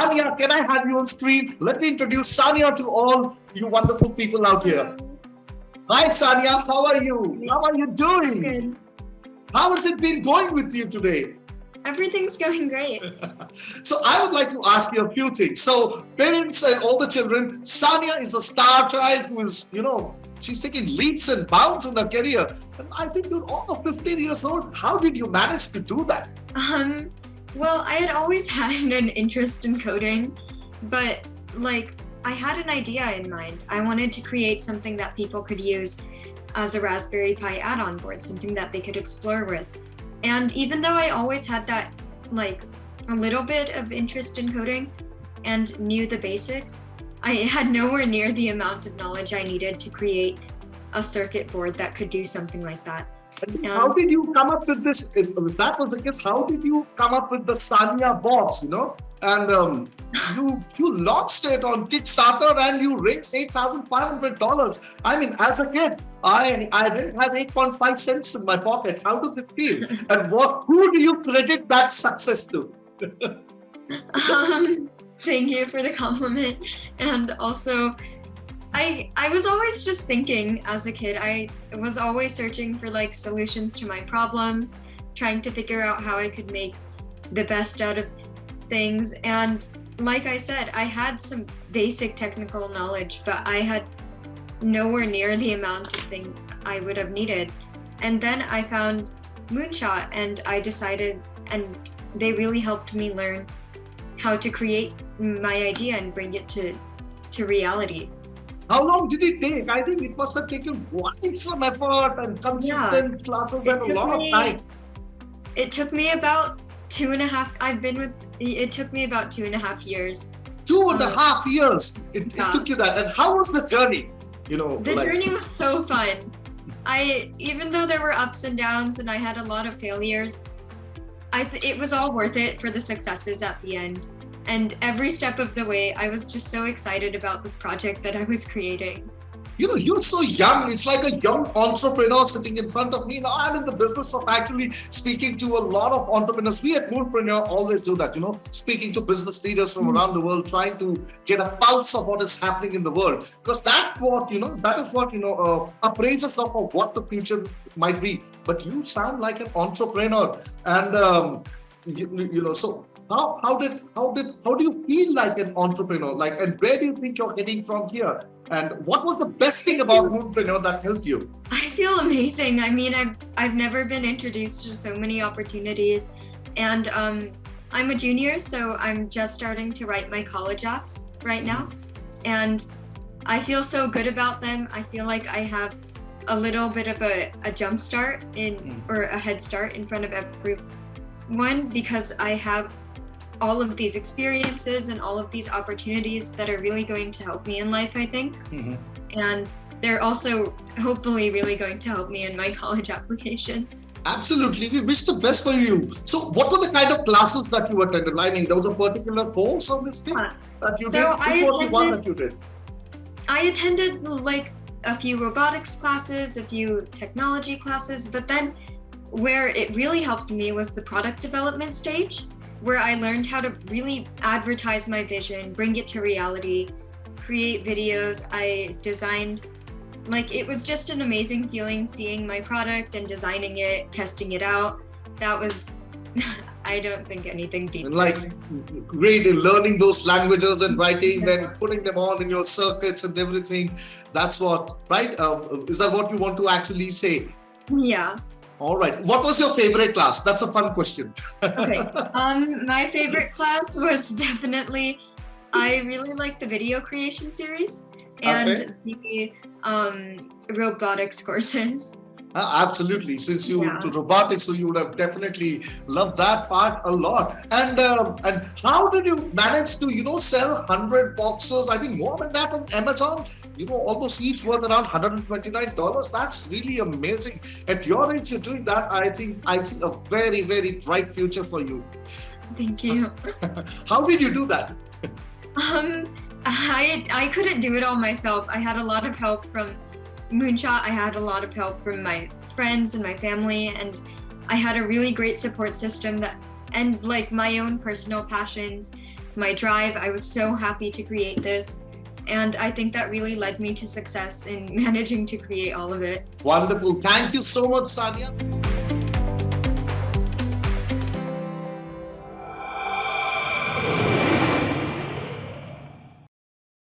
Sania, can I have you on screen? Let me introduce Sania to all you wonderful people out here. Hi, Sania. How are you? How are you doing? Good. How has it been going with you today? Everything's going great. So I would like to ask you a few things. So parents and all the children, Sania is a star child who is, she's taking leaps and bounds in her career. And I think you're all 15 years old. How did you manage to do that? Well, I had always had an interest in coding, but I had an idea in mind. I wanted to create something that people could use as a Raspberry Pi add-on board, something that they could explore with. And even though I always had that, a little bit of interest in coding and knew the basics, I had nowhere near the amount of knowledge I needed to create a circuit board that could do something like that. How did you come up with this? If that was the case, how did you come up with the Sania box, And you launched it on Kickstarter and you raised $8,500. I mean, as a kid, I didn't have 8.5 cents in my pocket. How does it feel? And who do you credit that success to? Thank you for the compliment. And also, I was always just thinking as a kid. I was always searching for solutions to my problems, trying to figure out how I could make the best out of things. And like I said, I had some basic technical knowledge, but I had nowhere near the amount of things I would have needed. And then I found Moonshot and I decided, and they really helped me learn how to create my idea and bring it to reality. How long did it take? I think it must have taken quite some effort and consistent classes and a lot of time. It took me about 2.5. It took me about 2.5 years. 2.5 years. It took you that. And how was the journey? The journey was so fun. Even though there were ups and downs and I had a lot of failures, it was all worth it for the successes at the end. And every step of the way, I was just so excited about this project that I was creating. You're so young. It's like a young entrepreneur sitting in front of me. Now I'm in the business of actually speaking to a lot of entrepreneurs. We at Moonpreneur always do that, speaking to business leaders from around the world, trying to get a pulse of what is happening in the world. Because that's what, that is what, appraises of what the future might be. But you sound like an entrepreneur. And, so how do you feel like an entrepreneur? And where do you think you're heading from here? And what was the best thing about Moonpreneur that helped you? I feel amazing. I mean, I've never been introduced to so many opportunities, and I'm a junior, so I'm just starting to write my college apps right now, and I feel so good about them. I feel like I have a little bit of a jump start or a head start in front of everyone because I have all of these experiences and all of these opportunities that are really going to help me in life, I think. And they're also hopefully really going to help me in my college applications. Absolutely. We wish the best for you. So what were the kind of classes that you attended? I mean, there was a particular course of this thing that you did? Which was the one that you did? I attended a few robotics classes, a few technology classes, but then where it really helped me was the product development stage, where I learned how to really advertise my vision, bring it to reality, create videos. I designed, it was just an amazing feeling seeing my product and designing it, testing it out. That was, I don't think anything beats it. Great in learning those languages and writing, then putting them on in your circuits and everything. That's what, right? Is that what you want to actually say? Yeah. All right. What was your favorite class? That's a fun question. Okay. My favorite class was definitely, I really liked the video creation series and the robotics courses. Absolutely. Since you were to robotics, so you would have definitely loved that part a lot. And how did you manage to, sell 100 boxes? I think more than that on Amazon. Almost each worth around $129. That's really amazing. At your age, you're doing that. I think I see a very, very bright future for you. Thank you. How did you do that? I couldn't do it all myself. I had a lot of help from Moonshot. I had a lot of help from my friends and my family, and I had a really great support system and my own personal passions my drive. I was so happy to create this. And I think that really led me to success in managing to create all of it. Wonderful. Thank you so much, Sania.